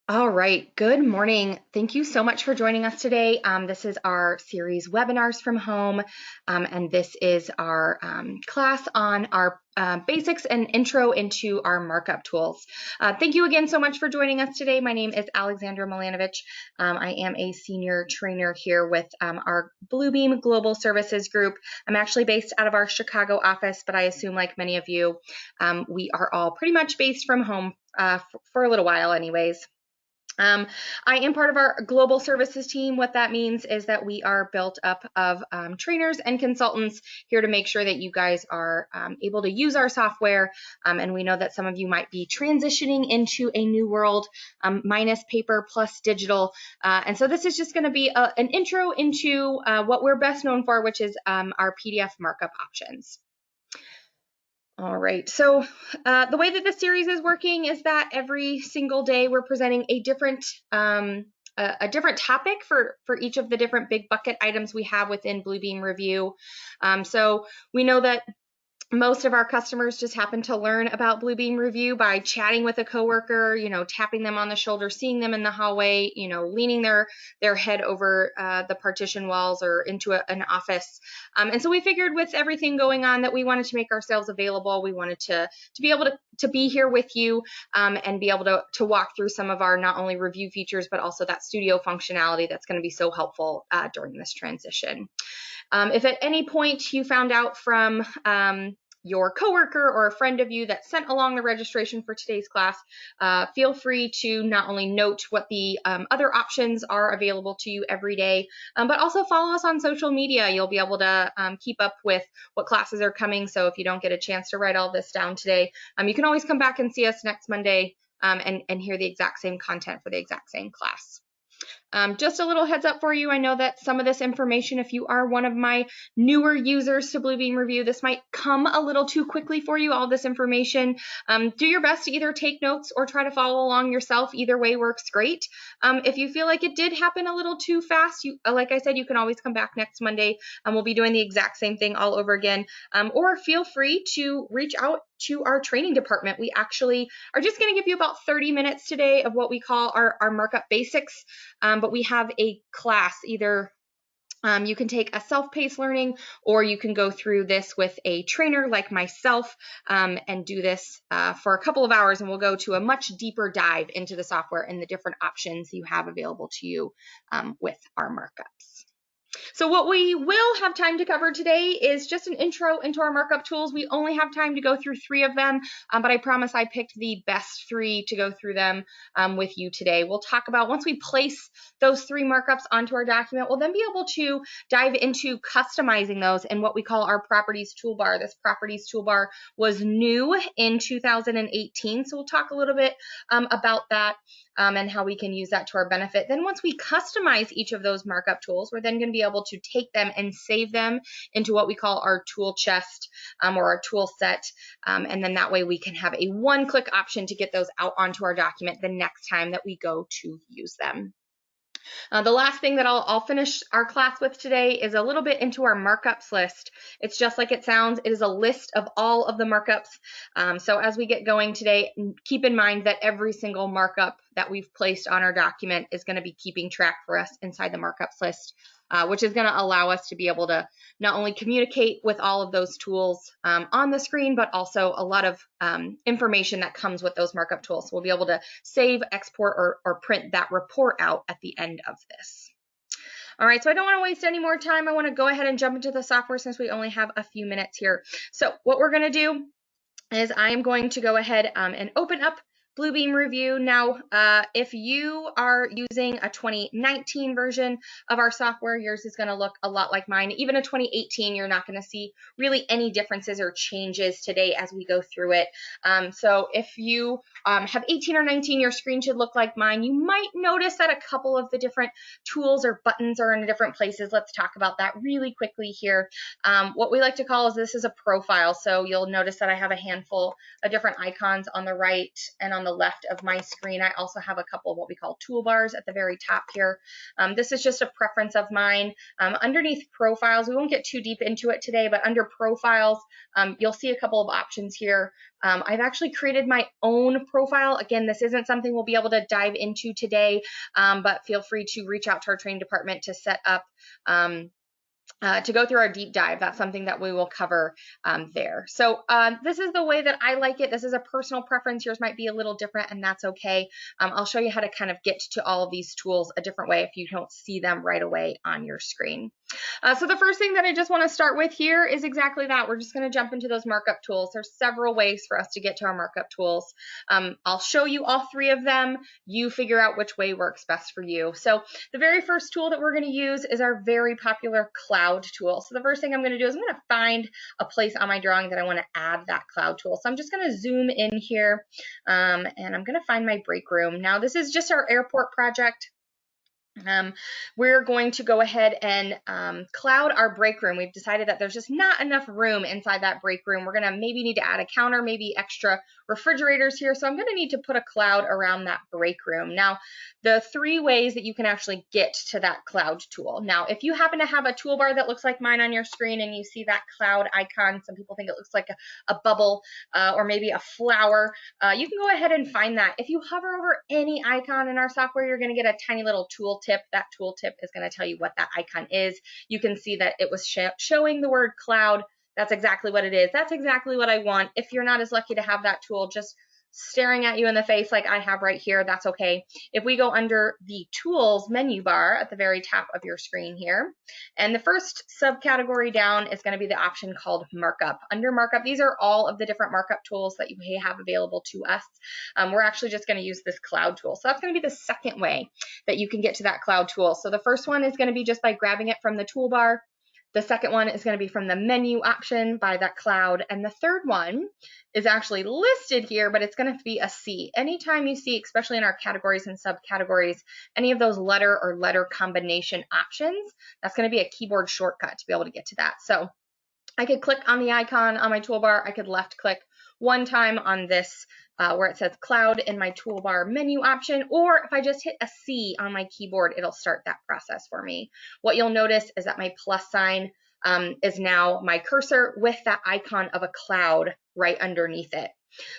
All right, good morning. Thank you so much for joining us today. This is our series Webinars from Home, and this is our class on our basics and intro into our markup tools. Thank you again so much for joining us today. My name is Alexandra Milanovich. I am a senior trainer here with our Bluebeam Global Services Group. I'm actually based out of our Chicago office, but I assume, like many of you, we are all pretty much based from home for a little while anyways. I am part of our global services team. What that means is that we are built up of trainers and consultants here to make sure that you guys are able to use our software. And we know that some of you might be transitioning into a new world, minus paper plus digital. And so this is just going to be an intro into what we're best known for, which is our PDF markup options. All right, so the way that this series is working is that every single day we're presenting a different topic for each of the different big bucket items we have within Bluebeam Review. So we know that most of our customers just happen to learn about Bluebeam Review by chatting with a coworker, tapping them on the shoulder, seeing them in the hallway, leaning their head over the partition walls or into an office. And so we figured with everything going on that we wanted to make ourselves available. We wanted to be able to be here with you and be able to walk through some of our not only review features, but also that studio functionality that's going to be so helpful during this transition. If at any point you found out from your coworker or a friend of you that sent along the registration for today's class, feel free to not only note what the other options are available to you every day, but also follow us on social media. You'll be able to keep up with what classes are coming. So if you don't get a chance to write all this down today, you can always come back and see us next Monday and hear the exact same content for the exact same class. Just a little heads up for you. I know that some of this information, if you are one of my newer users to Bluebeam Review, this might come a little too quickly for you, all this information. Do your best to either take notes or try to follow along yourself. Either way works great. If you feel like it did happen a little too fast, like I said, you can always come back next Monday and we'll be doing the exact same thing all over again. Or feel free to reach out to our training department. We actually are just going to give you about 30 minutes today of what we call our Markup Basics. But we have a class, either you can take a self-paced learning, or you can go through this with a trainer like myself and do this for a couple of hours, and we'll go to a much deeper dive into the software and the different options you have available to you with our markups. So what we will have time to cover today is just an intro into our markup tools. We only have time to go through 3 of them, but I promise I picked the best 3 to go through them with you today. We'll talk about, once we place those 3 markups onto our document, we'll then be able to dive into customizing those in what we call our properties toolbar. This properties toolbar was new in 2018, so we'll talk a little bit about that and how we can use that to our benefit. Then once we customize each of those markup tools, we're then going to be able to take them and save them into what we call our tool chest or our tool set. And then that way we can have a one-click option to get those out onto our document the next time that we go to use them. The last thing that I'll finish our class with today is a little bit into our markups list. It's just like it sounds. It is a list of all of the markups. So as we get going today, keep in mind that every single markup that we've placed on our document is going to be keeping track for us inside the markups list, which is going to allow us to be able to not only communicate with all of those tools on the screen, but also a lot of information that comes with those markup tools. So we'll be able to save, export, or print that report out at the end of this. All right, so I don't want to waste any more time. I want to go ahead and jump into the software since we only have a few minutes here. So what we're going to do is I am going to go ahead and open up Bluebeam Review. Now, if you are using a 2019 version of our software, yours is going to look a lot like mine. Even a 2018, you're not going to see really any differences or changes today as we go through it. So if you have 18 or 19, your screen should look like mine. You might notice that a couple of the different tools or buttons are in different places. Let's talk about that really quickly here. What we like to call is, this is a profile. So you'll notice that I have a handful of different icons on the right and on on the left of my screen, I also have a couple of what we call toolbars at the very top here. This is just a preference of mine. Underneath profiles, we won't get too deep into it today, but under profiles, you'll see a couple of options here. I've actually created my own profile. Again, this isn't something we'll be able to dive into today, but feel free to reach out to our training department to set up to go through our deep dive. That's something that we will cover there. So this is the way that I like it. This is a personal preference. Yours might be a little different, and that's okay. I'll show you how to kind of get to all of these tools a different way if you don't see them right away on your screen. So the first thing that I just want to start with here is exactly that. We're just going to jump into those markup tools. There's several ways for us to get to our markup tools. I'll show you all three of them. You figure out which way works best for you. So the very first tool that we're going to use is our very popular cloud tool. So the first thing I'm going to do is I'm going to find a place on my drawing that I want to add that cloud tool. So I'm just going to zoom in here and I'm going to find my break room. Now this is just our airport project. We're going to go ahead and cloud our break room. We've decided that there's just not enough room inside that break room. We're going to maybe need to add a counter, maybe extra refrigerators here. So I'm going to need to put a cloud around that break room. Now, the three ways that you can actually get to that cloud tool. Now, if you happen to have a toolbar that looks like mine on your screen and you see that cloud icon, some people think it looks like a bubble or maybe a flower, you can go ahead and find that. If you hover over any icon in our software, you're going to get a tiny little tool tip. That tool tip is going to tell you what that icon is. You can see that it was showing the word cloud. That's exactly what it is. That's exactly what I want. If you're not as lucky to have that tool just staring at you in the face like I have right here, that's okay. If we go under the tools menu bar at the very top of your screen here, and the first subcategory down is going to be the option called markup. Under markup, these are all of the different markup tools that you have available to us. We're actually just going to use this cloud tool. So that's going to be the second way that you can get to that cloud tool. So the first one is going to be just by grabbing it from the toolbar. The second one is going to be from the menu option by that cloud. And the third one is actually listed here, but it's going to be a C. Anytime you see, especially in our categories and subcategories, any of those letter or letter combination options, that's going to be a keyboard shortcut to be able to get to that. So I could click on the icon on my toolbar. I could left click one time on this where it says cloud in my toolbar menu option, or if I just hit a C on my keyboard, it'll start that process for me. What you'll notice is that my plus sign is now my cursor with that icon of a cloud right underneath it.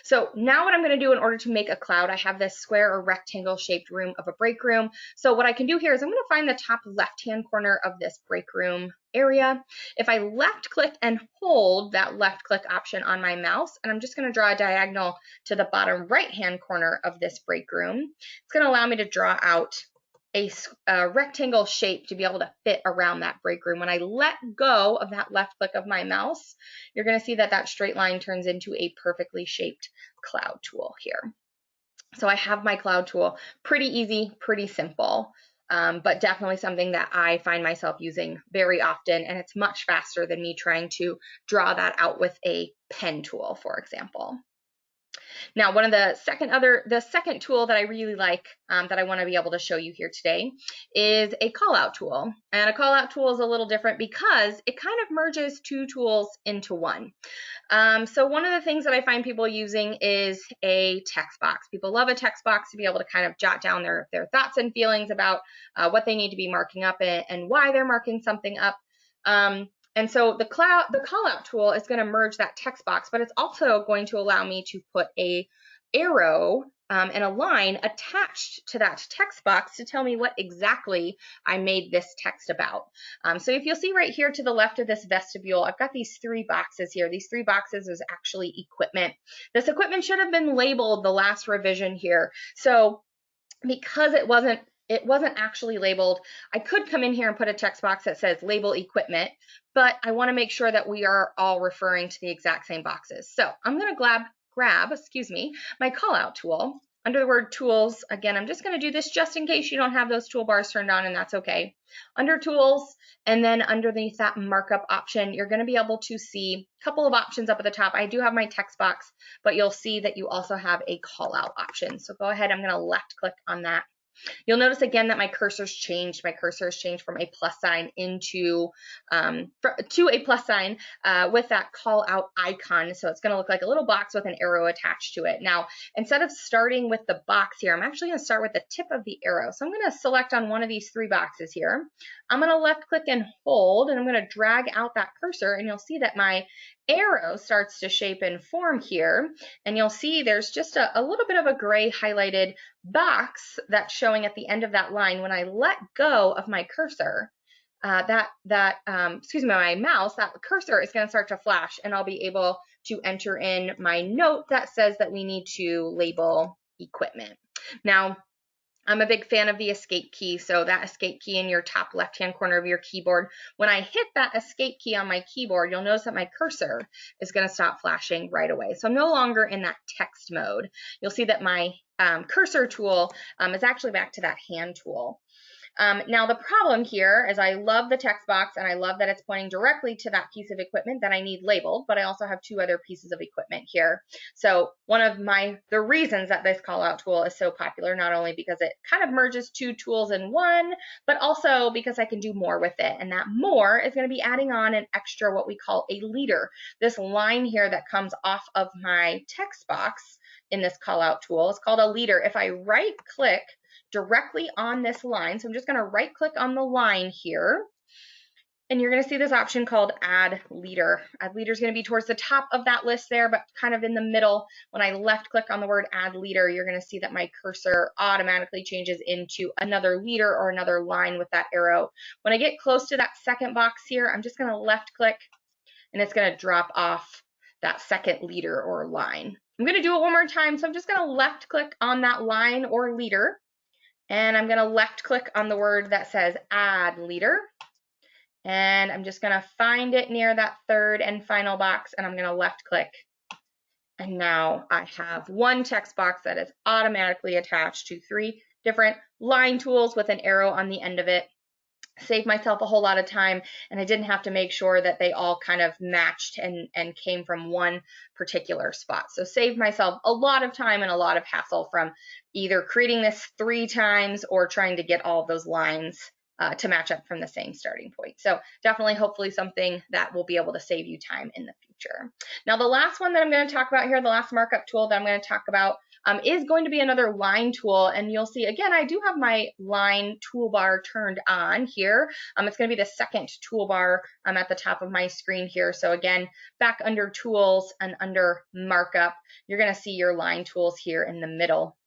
So now what I'm going to do in order to make a cloud, I have this square or rectangle shaped room of a break room. So what I can do here is I'm going to find the top left-hand corner of this break room area. If I left click and hold that left click option on my mouse, and I'm just going to draw a diagonal to the bottom right-hand corner of this break room, it's going to allow me to draw out a rectangle shape to be able to fit around that break room. When I let go of that left click of my mouse, you're going to see that that straight line turns into a perfectly shaped cloud tool here. So I have my cloud tool. Pretty easy, pretty simple, but definitely something that I find myself using very often, and it's much faster than me trying to draw that out with a pen tool, for example. Now, one of the second tool that I really like that I want to be able to show you here today is a callout tool. And a callout tool is a little different because it kind of merges two tools into one. So one of the things that I find people using is a text box. People love a text box to be able to kind of jot down their thoughts and feelings about what they need to be marking up and why they're marking something up. And so the callout tool is going to merge that text box, but it's also going to allow me to put a arrow and a line attached to that text box to tell me what exactly I made this text about. So if you'll see right here to the left of this vestibule, I've got these three boxes here. These three boxes is actually equipment. This equipment should have been labeled the last revision here. So because it wasn't actually labeled, I could come in here and put a text box that says label equipment, but I want to make sure that we are all referring to the exact same boxes. So I'm going to grab my callout tool. Under the word tools, again, I'm just going to do this just in case you don't have those toolbars turned on, and that's okay. Under tools, and then underneath that markup option, you're going to be able to see a couple of options up at the top. I do have my text box, but you'll see that you also have a callout option. So go ahead, I'm going to left click on that. You'll notice again that my cursor's changed. My cursor has changed from a plus sign into to a plus sign with that call out icon. So it's going to look like a little box with an arrow attached to it. Now, instead of starting with the box here, I'm actually going to start with the tip of the arrow. So I'm going to select on one of these three boxes here. I'm going to left click and hold, and I'm going to drag out that cursor, and you'll see that my arrow starts to shape and form here. And you'll see there's just a little bit of a gray highlighted box that's showing at the end of that line. When I let go of my cursor, my mouse, that cursor is going to start to flash, and I'll be able to enter in my note that says that we need to label equipment. Now, I'm a big fan of the escape key, so that escape key in your top left-hand corner of your keyboard, when I hit that escape key on my keyboard, you'll notice that my cursor is going to stop flashing right away. So I'm no longer in that text mode. You'll see that my cursor tool is actually back to that hand tool. Now the problem here is I love the text box and I love that it's pointing directly to that piece of equipment that I need labeled, but I also have two other pieces of equipment here. So one of the reasons that this call out tool is so popular, not only because it kind of merges two tools in one, but also because I can do more with it. And that more is going to be adding on an extra, what we call a leader. This line here that comes off of my text box in this call out tool is called a leader. If I right click directly on this line, so I'm just going to right click on the line here, and you're going to see this option called add leader. Add leader is going to be towards the top of that list there, but kind of in the middle. When I left click on the word add leader, you're going to see that my cursor automatically changes into another leader or another line with that arrow. When I get close to that second box here, I'm just going to left click, and it's going to drop off that second leader or line. I'm going to do it one more time, so I'm just going to left click on that line or leader, and I'm going to left click on the word that says add leader, and I'm just going to find it near that third and final box, and I'm going to left click, and now I have one text box that is automatically attached to three different line tools with an arrow on the end of it. Saved myself a whole lot of time, and I didn't have to make sure that they all kind of matched and came from one particular spot. So saved myself a lot of time and a lot of hassle from either creating this 3 times or trying to get all of those lines to match up from the same starting point. So definitely, hopefully something that will be able to save you time in the future. Now the last one that I'm going to talk about here, the last markup tool that I'm going to talk about is going to be another line tool, and you'll see again I do have my line toolbar turned on here. It's going to be the second toolbar at the top of my screen here. So again, back under tools and under markup, you're going to see your line tools here in the middle.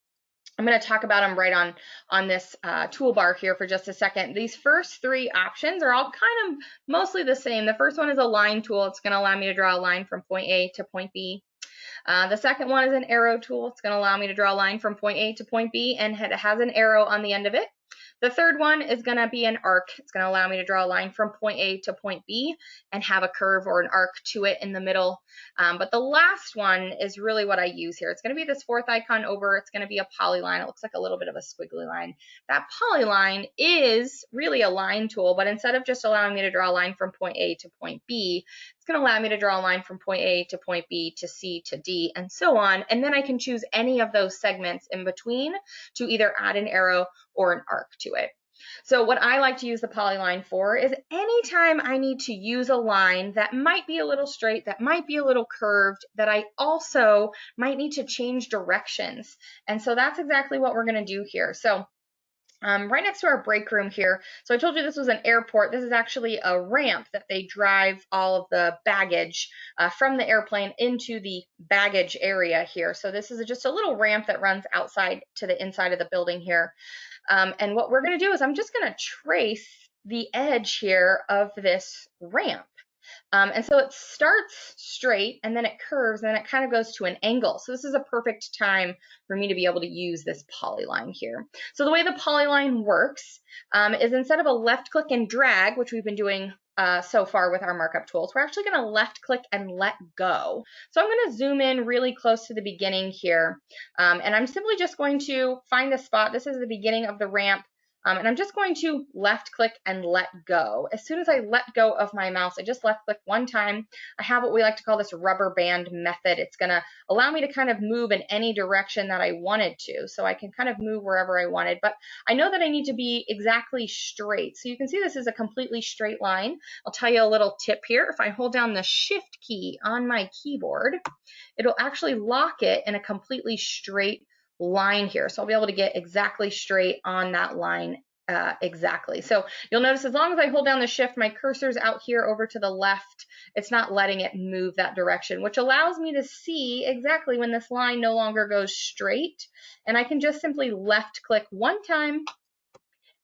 I'm going to talk about them right on this toolbar here for just a second. These first 3 options are all kind of mostly the same. The first one is a line tool. It's going to allow me to draw a line from point A to point B. The second one is an arrow tool. It's going to allow me to draw a line from point A to point B, and it has an arrow on the end of it. The third one is going to be an arc. It's going to allow me to draw a line from point A to point B and have a curve or an arc to it in the middle. But the last one is really what I use here. It's going to be this 4th icon over. It's going to be a polyline. It looks like a little bit of a squiggly line. That polyline is really a line tool, but instead of just allowing me to draw a line from point A to point B, it's going to allow me to draw a line from point A to point B to C to D and so on. And then I can choose any of those segments in between to either add an arrow or an arc to it. So what I like to use the polyline for is anytime I need to use a line that might be a little straight, that might be a little curved, that I also might need to change directions. And so that's exactly what we're going to do here. So right next to our break room here. So I told you this was an airport. This is actually a ramp that they drive all of the baggage from the airplane into the baggage area here. So this is just a little ramp that runs outside to the inside of the building here. And what we're going to do is I'm just going to trace the edge here of this ramp. And so it starts straight and then it curves and then it kind of goes to an angle. So this is a perfect time for me to be able to use this polyline here. So the way the polyline works is instead of a left click and drag, which we've been doing so far with our markup tools, we're actually going to left click and let go. So I'm going to zoom in really close to the beginning here. And I'm simply just going to find a spot. This is the beginning of the ramp. And I'm just going to left click and let go. As soon as I let go of my mouse, I just left click one time. I have what we like to call this rubber band method. It's going to allow me to kind of move in any direction that I wanted to. So I can kind of move wherever I wanted, but I know that I need to be exactly straight. So you can see this is a completely straight line. I'll tell you a little tip here. If I hold down the shift key on my keyboard, it'll actually lock it in a completely straight line here. So I'll be able to get exactly straight on that line exactly. So you'll notice as long as I hold down the shift, my cursor's out here over to the left. It's not letting it move that direction, which allows me to see exactly when this line no longer goes straight. And I can just simply left click one time,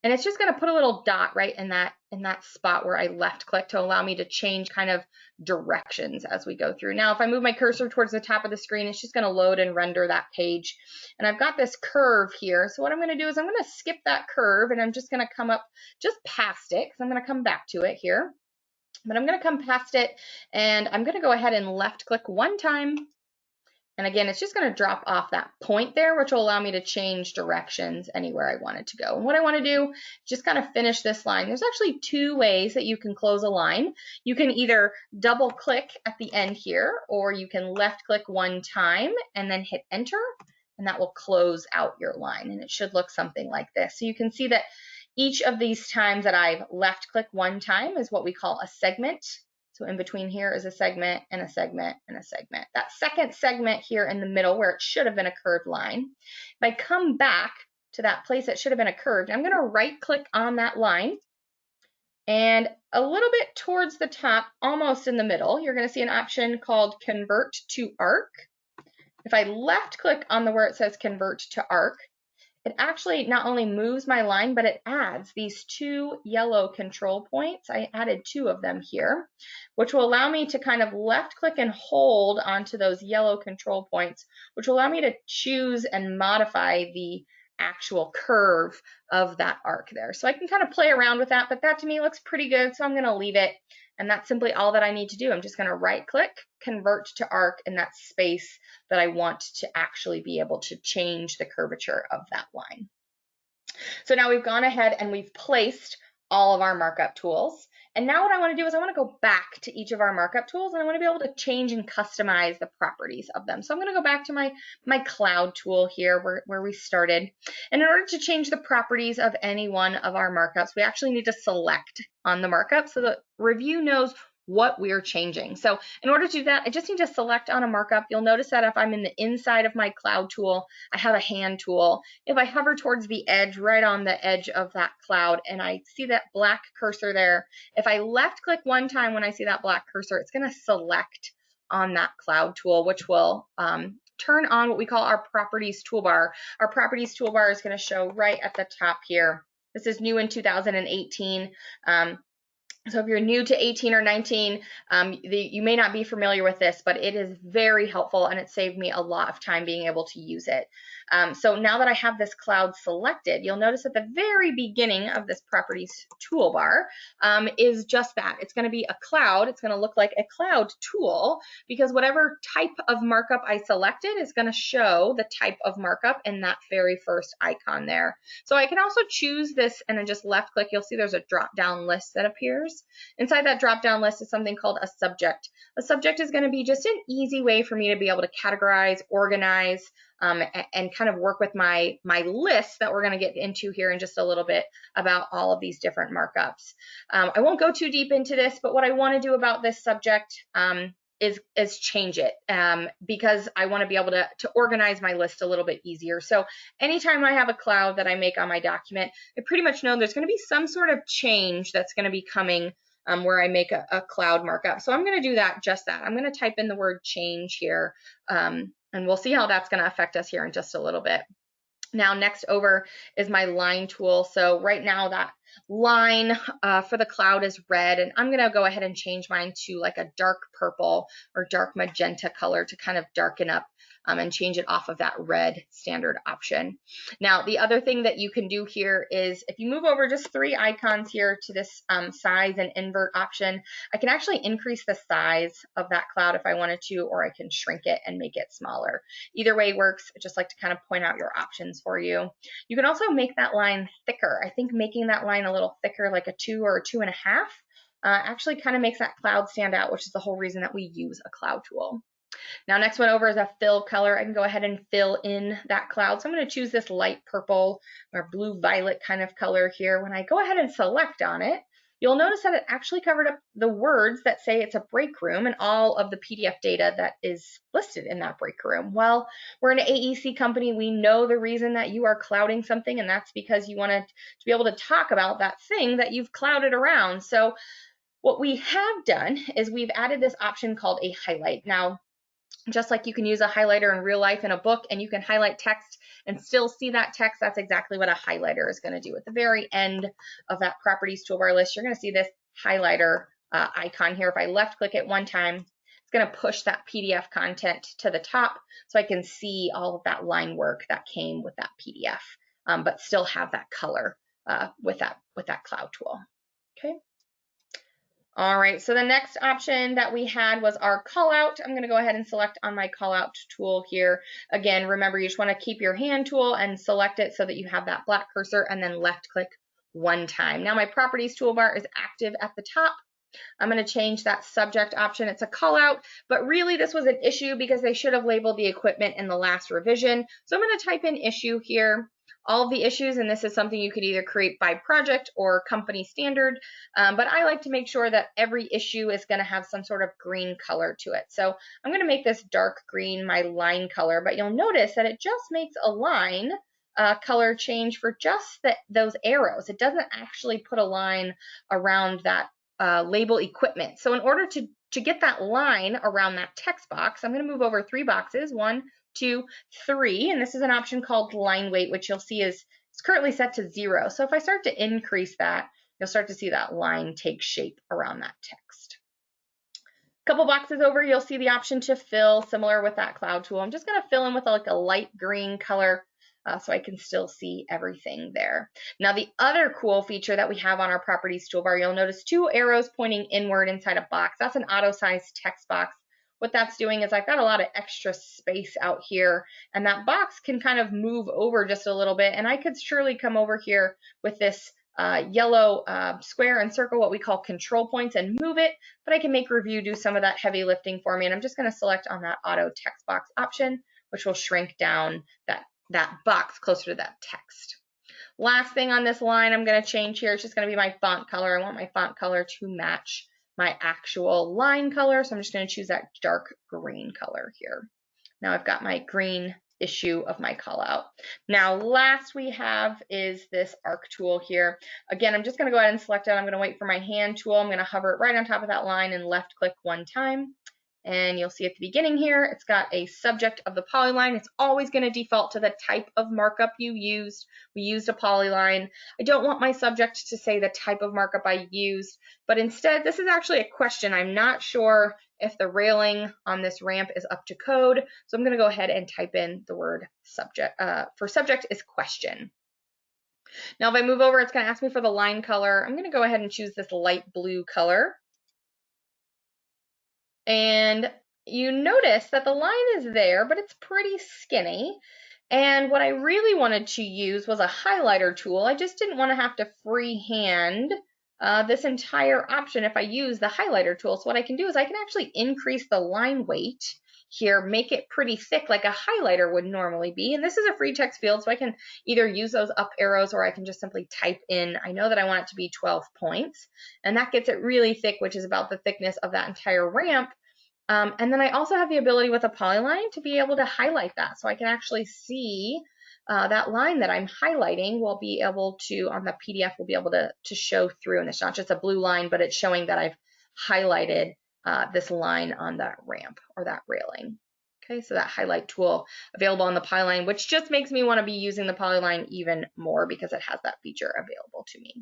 and it's just going to put a little dot right in that spot where I left click to allow me to change kind of directions as we go through. Now, if I move my cursor towards the top of the screen, it's just going to load and render that page. And I've got this curve here. So what I'm going to do is I'm going to skip that curve, and I'm just going to come up just past it because I'm going to come back to it here. But I'm going to come past it, and I'm going to go ahead and left click one time. And again, it's just going to drop off that point there, which will allow me to change directions anywhere I want it to go. And what I want to do is just kind of finish this line. There's actually two ways that you can close a line. You can either double click at the end here, or you can left click one time and then hit enter, and that will close out your line. And it should look something like this. So you can see that each of these times that I've left click one time is what we call a segment. So in between here is a segment and a segment and a segment. That second segment here in the middle where it should have been a curved line, if I come back to that place that should have been a curved, I'm going to right click on that line, and a little bit towards the top, almost in the middle, you're going to see an option called Convert to Arc. If I left click on the where it says Convert to Arc, it actually not only moves my line, but it adds these two yellow control points. I added two of them here, which will allow me to kind of left click and hold onto those yellow control points, which will allow me to choose and modify the actual curve of that arc there. So I can kind of play around with that, but that to me looks pretty good, so I'm going to leave it. And that's simply all that I need to do. I'm just going to right click, convert to arc in that space that I want to actually be able to change the curvature of that line. So now we've gone ahead and we've placed all of our markup tools. And now what I want to do is I want to go back to each of our markup tools, and I want to be able to change and customize the properties of them. So I'm going to go back to my cloud tool here where we started. And in order to change the properties of any one of our markups, we actually need to select on the markup so the review knows what we're changing. So in order to do that, I just need to select on a markup. You'll notice that if I'm in the inside of my cloud tool, I have a hand tool. If I hover towards the edge, right on the edge of that cloud, and I see that black cursor there, if I left click one time when I see that black cursor, it's going to select on that cloud tool, which will turn on what we call our properties toolbar. Our properties toolbar is going to show right at the top here. This is new in 2018. So if you're new to 18 or 19, you may not be familiar with this, but it is very helpful, and it saved me a lot of time being able to use it. So now that I have this cloud selected, you'll notice at the very beginning of this properties toolbar is just that. It's going to be a cloud. It's going to look like a cloud tool, because whatever type of markup I selected is going to show the type of markup in that very first icon there. So I can also choose this and then just left click. You'll see there's a drop down list that appears. Inside that drop down list is something called a subject. A subject is going to be just an easy way for me to be able to categorize, organize, and kind of work with my list that we're going to get into here in just a little bit about all of these different markups. I won't go too deep into this, but what I want to do about this subject is change it because I want to be able to organize my list a little bit easier. So anytime I have a cloud that I make on my document, I pretty much know there's going to be some sort of change that's going to be coming where I make a cloud markup. So I'm going to do just that. I'm going to type in the word change here, and we'll see how that's going to affect us here in just a little bit. Now, next over is my line tool. So right now that line for the cloud is red, and I'm going to go ahead and change mine to like a dark purple or dark magenta color to kind of darken up and change it off of that red standard option. Now, the other thing that you can do here is if you move over just 3 icons here to this size and invert option, I can actually increase the size of that cloud if I wanted to, or I can shrink it and make it smaller. Either way works. I just like to kind of point out your options for you. You can also make that line thicker. I think making that line a little thicker, like a 2 or a 2.5, actually kind of makes that cloud stand out, which is the whole reason that we use a cloud tool. Now, next one over is a fill color. I can go ahead and fill in that cloud. So I'm going to choose this light purple or blue violet kind of color here. When I go ahead and select on it, you'll notice that it actually covered up the words that say it's a break room and all of the PDF data that is listed in that break room. Well, we're an AEC company. We know the reason that you are clouding something, and that's because you wanted to be able to talk about that thing that you've clouded around. So what we have done is we've added this option called a highlight. Now, just like you can use a highlighter in real life in a book and you can highlight text and still see that text, that's exactly what a highlighter is going to do. At the very end of that properties toolbar list, you're going to see this highlighter icon here. If I left click it one time, it's going to push that PDF content to the top so I can see all of that line work that came with that PDF, but still have that color with that cloud tool. Okay. All right, so the next option that we had was our call out. I'm going to go ahead and select on my call out tool here. Again, remember, you just want to keep your hand tool and select it so that you have that black cursor and then left click one time. Now my properties toolbar is active at the top. I'm going to change that subject option. It's a call out, but really this was an issue because they should have labeled the equipment in the last revision. So I'm going to type in issue here. All of the issues, and this is something you could either create by project or company standard, but I like to make sure that every issue is going to have some sort of green color to it. So I'm going to make this dark green my line color, but you'll notice that it just makes a line color change for just those arrows. It doesn't actually put a line around that label equipment. So in order to get that line around that text box, I'm going to move over 3 boxes, 1, 2, 3, and this is an option called line weight, which you'll see is it's currently set to 0. So if I start to increase that, you'll start to see that line take shape around that text. A couple boxes over, you'll see the option to fill, similar with that cloud tool. I'm just going to fill in with like a light green color so I can still see everything there. Now the other cool feature that we have on our properties toolbar, you'll notice 2 arrows pointing inward inside a box. That's an auto-size text box. What that's doing is I've got a lot of extra space out here, and that box can kind of move over just a little bit, and I could surely come over here with this yellow square and circle, what we call control points, and move it, but I can make review do some of that heavy lifting for me, and I'm just going to select on that auto text box option, which will shrink down that box closer to that text. Last thing on this line I'm going to change here is just going to be my font color. I want my font color to match my actual line color, so I'm just going to choose that dark green color here. Now I've got my green issue of my call out. Now last we have is this arc tool here. Again, I'm just going to go ahead and select it. I'm going to wait for my hand tool. I'm going to hover it right on top of that line and left click one time. And you'll see at the beginning here, it's got a subject of the polyline. It's always going to default to the type of markup you used. We used a polyline. I don't want my subject to say the type of markup I used, but instead, this is actually a question. I'm not sure if the railing on this ramp is up to code. So I'm going to go ahead and type in the word subject. For subject is question. Now, if I move over, it's going to ask me for the line color. I'm going to go ahead and choose this light blue color. And you notice that the line is there, but it's pretty skinny. And what I really wanted to use was a highlighter tool. I just didn't want to have to freehand this entire option if I use the highlighter tool. So what I can do is I can actually increase the line weight here, make it pretty thick like a highlighter would normally be. And this is a free text field, so I can either use those up arrows or I can just simply type in, I know that I want it to be 12 points. And that gets it really thick, which is about the thickness of that entire ramp. And then I also have the ability with a polyline to be able to highlight that. So I can actually see that line that I'm highlighting will be able to, on the PDF, will be able to show through. And it's not just a blue line, but it's showing that I've highlighted this line on that ramp or that railing. Okay, so that highlight tool available on the polyline, which just makes me want to be using the polyline even more because it has that feature available to me.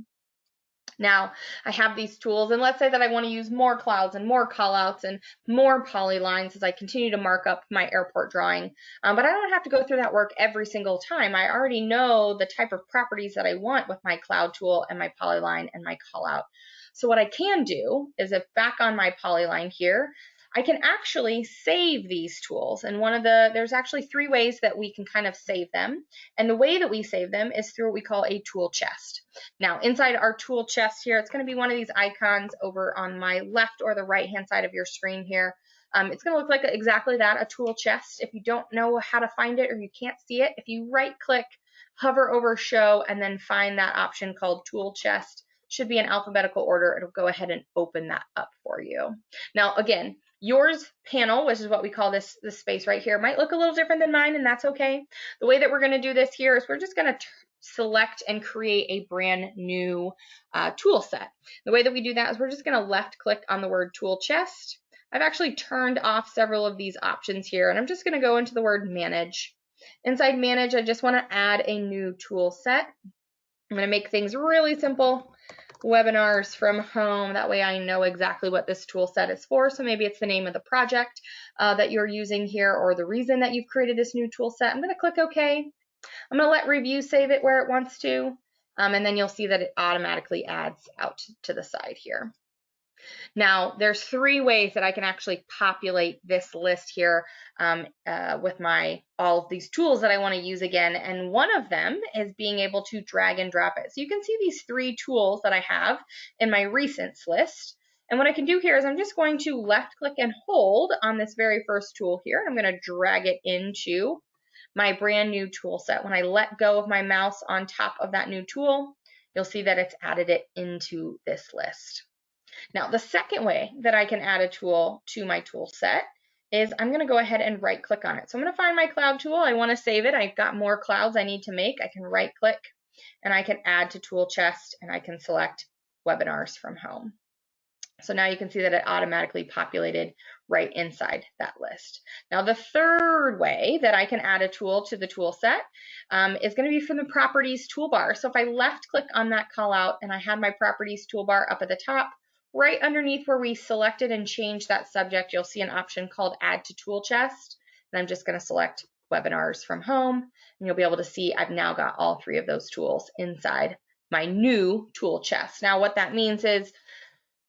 Now I have these tools, and let's say that I want to use more clouds and more callouts and more polylines as I continue to mark up my airport drawing. But I don't have to go through that work every single time. I already know the type of properties that I want with my cloud tool and my polyline and my callout. So what I can do is, if back on my polyline here, I can actually save these tools. And there's actually 3 ways that we can kind of save them. And the way that we save them is through what we call a tool chest. Now, inside our tool chest here, it's going to be one of these icons over on my left or the right-hand side of your screen here. It's going to look like exactly that, a tool chest. If you don't know how to find it or you can't see it, if you right-click, hover over Show, and then find that option called Tool Chest, should be in alphabetical order. It'll go ahead and open that up for you. Now, again, yours panel, which is what we call this space right here, might look a little different than mine, and that's okay. The way that we're going to do this here is we're just going to select and create a brand new tool set. The way that we do that is we're just going to left click on the word tool chest. I've actually turned off several of these options here, and I'm just going to go into the word manage. Inside manage, I just want to add a new tool set. I'm going to make things really simple. Webinars from home. That way I know exactly what this tool set is for. So maybe it's the name of the project that you're using here, or the reason that you've created this new tool set. I'm going to click OK. I'm going to let review save it where it wants to. And then you'll see that it automatically adds out to the side here. Now, there's 3 ways that I can actually populate this list here with all of these tools that I want to use again. And one of them is being able to drag and drop it. So you can see these 3 tools that I have in my recents list. And what I can do here is I'm just going to left click and hold on this very first tool here. I'm going to drag it into my brand new tool set. When I let go of my mouse on top of that new tool, you'll see that it's added it into this list. Now, the second way that I can add a tool to my tool set is I'm going to go ahead and right click on it. So I'm going to find my cloud tool. I want to save it. I've got more clouds I need to make. I can right click and I can add to tool chest, and I can select webinars from home. So now you can see that it automatically populated right inside that list. Now, the third way that I can add a tool to the tool set is going to be from the properties toolbar. So if I left click on that call out and I had my properties toolbar up at the top, right underneath where we selected and changed that subject, you'll see an option called Add to Tool Chest. And I'm just going to select Webinars from Home. And you'll be able to see I've now got all 3 of those tools inside my new tool chest. Now, what that means is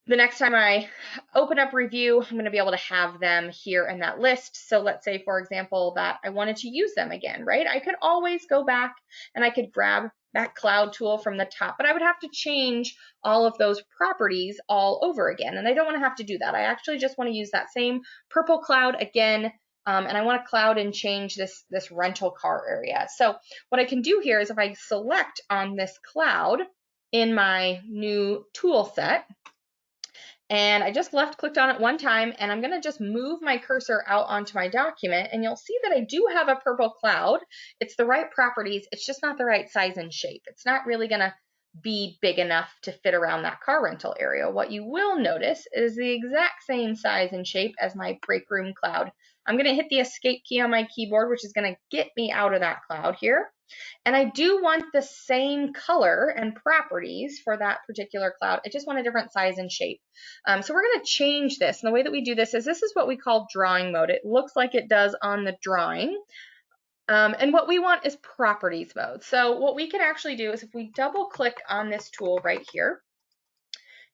the next time I open up review, I'm going to be able to have them here in that list. So let's say, for example, that I wanted to use them again, right? I could always go back and I could grab that cloud tool from the top, but I would have to change all of those properties all over again. And I don't want to have to do that. I actually just want to use that same purple cloud again. And I want to cloud and change this rental car area. So what I can do here is if I select on this cloud in my new tool set, and I just left clicked on it one time, and I'm going to just move my cursor out onto my document, and you'll see that I do have a purple cloud. It's the right properties. It's just not the right size and shape. It's not really going to be big enough to fit around that car rental area. What you will notice is the exact same size and shape as my break room cloud. I'm going to hit the escape key on my keyboard, which is going to get me out of that cloud here. And I do want the same color and properties for that particular cloud. I just want a different size and shape. So we're going to change this. And the way that we do this is what we call drawing mode. It looks like it does on the drawing. And what we want is properties mode. So what we can actually do is if we double click on this tool right here,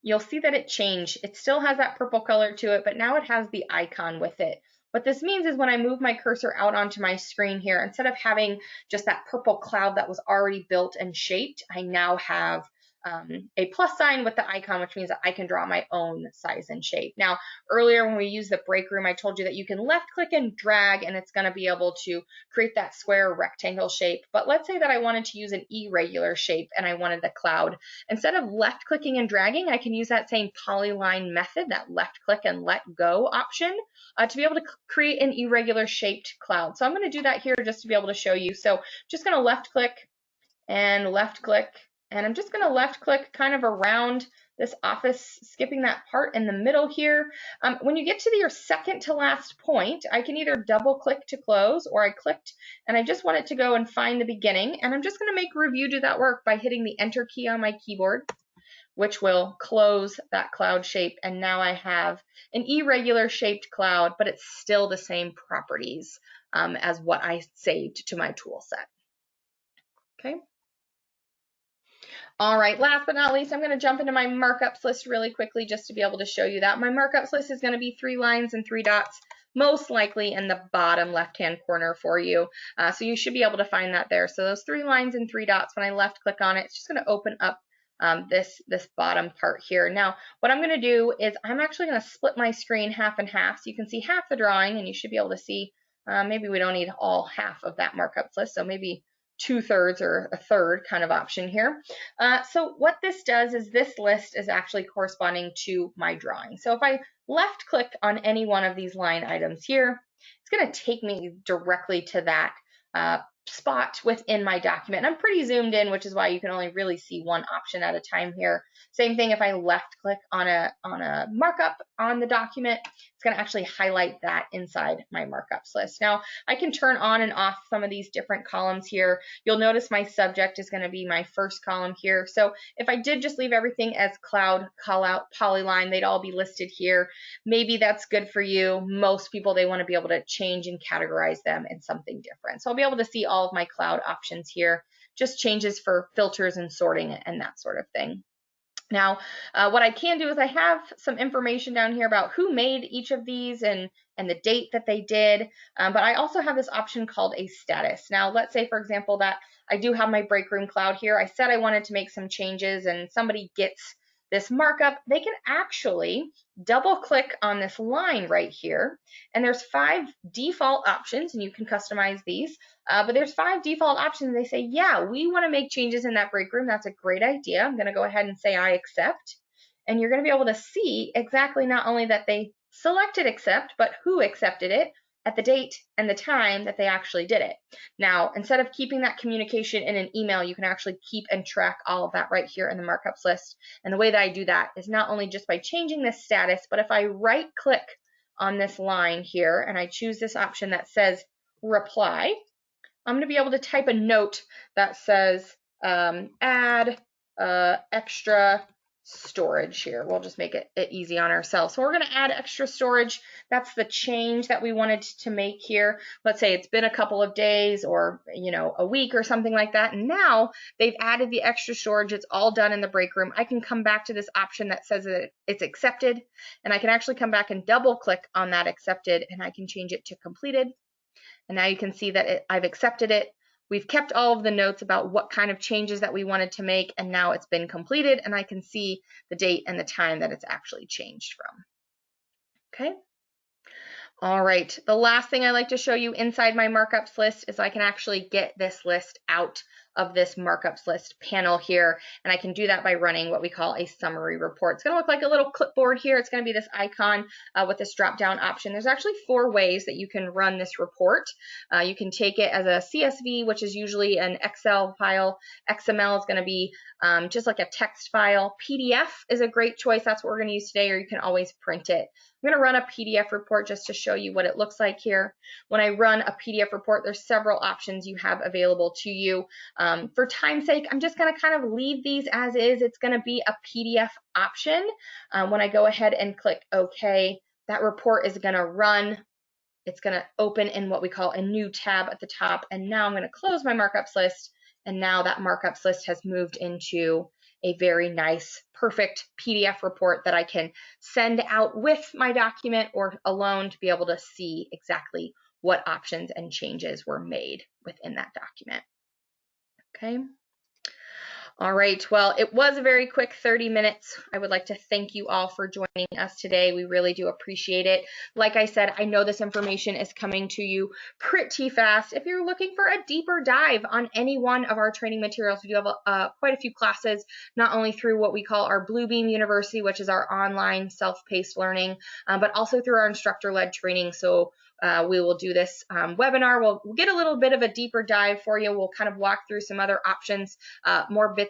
you'll see that it changed. It still has that purple color to it, but now it has the icon with it. What this means is when I move my cursor out onto my screen here, instead of having just that purple cloud that was already built and shaped, I now have a plus sign with the icon, which means that I can draw my own size and shape. Now, earlier when we used the break room, I told you that you can left click and drag, and it's going to be able to create that square rectangle shape. But let's say that I wanted to use an irregular shape and I wanted the cloud. Instead of left clicking and dragging, I can use that same polyline method, that left click and let go option, to be able to create an irregular shaped cloud. So I'm going to do that here just to be able to show you. So just going to left click and left click. And I'm just going to left click kind of around this office, skipping that part in the middle here. When you get to your second to last point, I can either double click to close, or I clicked and I just want it to go and find the beginning. And I'm just going to make review do that work by hitting the enter key on my keyboard. which will close that cloud shape. And now I have an irregular shaped cloud, but it's still the same properties as what I saved to my tool set. Okay. All right, last but not least, I'm going to jump into my markups list really quickly just to be able to show you that. My markups list is going to be 3 lines and 3 dots, most likely in the bottom left-hand corner for you. So you should be able to find that there. So those 3 lines and 3 dots, when I left click on it, it's just going to open up this bottom part here. Now, what I'm going to do is I'm actually going to split my screen half and half so you can see half the drawing, and you should be able to see, maybe we don't need all half of that markups list, so maybe 2/3 or a third kind of option here. So what this does is this list is actually corresponding to my drawing. So if I left click on any one of these line items here, it's going to take me directly to that spot within my document. And I'm pretty zoomed in, which is why you can only really see one option at a time here. Same thing if I left click on a markup on the document, it's going to actually highlight that inside my markups list. Now I can turn on and off some of these different columns here. You'll notice my subject is going to be my first column here. So if I did just leave everything as cloud, call out, polyline, they'd all be listed here. Maybe that's good for you. Most people, they want to be able to change and categorize them in something different. So I'll be able to see all of my cloud options here, just changes for filters and sorting and that sort of thing. Now, what I can do is I have some information down here about who made each of these and the date that they did, but I also have this option called a status. Now, let's say, for example, that I do have my break room cloud here. I said I wanted to make some changes and somebody gets this markup. They can actually double click on this line right here, and there's 5 default options, and you can customize these, but there's 5 default options. They say, yeah, we want to make changes in that break room. That's a great idea. I'm going to go ahead and say I accept, and you're going to be able to see exactly not only that they selected accept, but who accepted it at the date and the time that they actually did it. Now, instead of keeping that communication in an email, you can actually keep and track all of that right here in the markups list. And the way that I do that is not only just by changing this status, but if I right click on this line here and I choose this option that says reply, I'm going to be able to type a note that says add extra storage here. We'll just make it easy on ourselves. So we're going to add extra storage. That's the change that we wanted to make here. Let's say it's been a couple of days or, you know, a week or something like that. And now they've added the extra storage. It's all done in the break room. I can come back to this option that says that it's accepted, and I can actually come back and double click on that accepted, and I can change it to completed. And now you can see that I've accepted it. We've kept all of the notes about what kind of changes that we wanted to make, and now it's been completed, and I can see the date and the time that it's actually changed from. Okay. All right, the last thing I like to show you inside my markups list is I can actually get this list out of this markups list panel here, and I can do that by running what we call a summary report. It's going to look like a little clipboard here. It's going to be this icon with this drop down option. There's actually 4 ways that you can run this report. You can take it as a CSV, which is usually an Excel file. XML is going to be just like a text file. PDF is a great choice. That's what we're going to use today, or you can always print it. I'm going to run a PDF report just to show you what it looks like here. When I run a PDF report, there's several options you have available to you. For time's sake, I'm just going to kind of leave these as is. It's going to be a PDF option. When I go ahead and click OK, that report is going to run. It's going to open in what we call a new tab at the top. And now I'm going to close my markups list. And now that markups list has moved into a very nice, perfect PDF report that I can send out with my document or alone to be able to see exactly what options and changes were made within that document. Okay. All right, well, it was a very quick 30 minutes. I would like to thank you all for joining us today. We really do appreciate it. Like I said, I know this information is coming to you pretty fast. If you're looking for a deeper dive on any one of our training materials, we do have quite a few classes, not only through what we call our Bluebeam University, which is our online self-paced learning, but also through our instructor-led training. So we will do this webinar. We'll get a little bit of a deeper dive for you. We'll kind of walk through some other options, more bits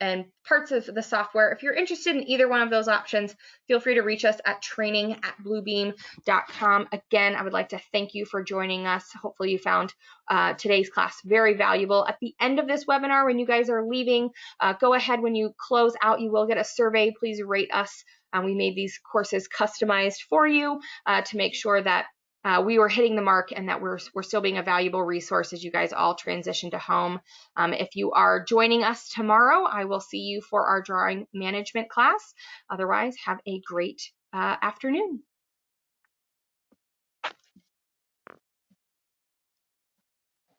and parts of the software. If you're interested in either one of those options, feel free to reach us at training@bluebeam.com. Again, I would like to thank you for joining us. Hopefully you found today's class very valuable. At the end of this webinar, when you guys are leaving, go ahead, when you close out, you will get a survey. Please rate us. We made these courses customized for you to make sure that we were hitting the mark and that we're still being a valuable resource as you guys all transition to home. If you are joining us tomorrow, I will see you for our drawing management class. Otherwise, have a great afternoon.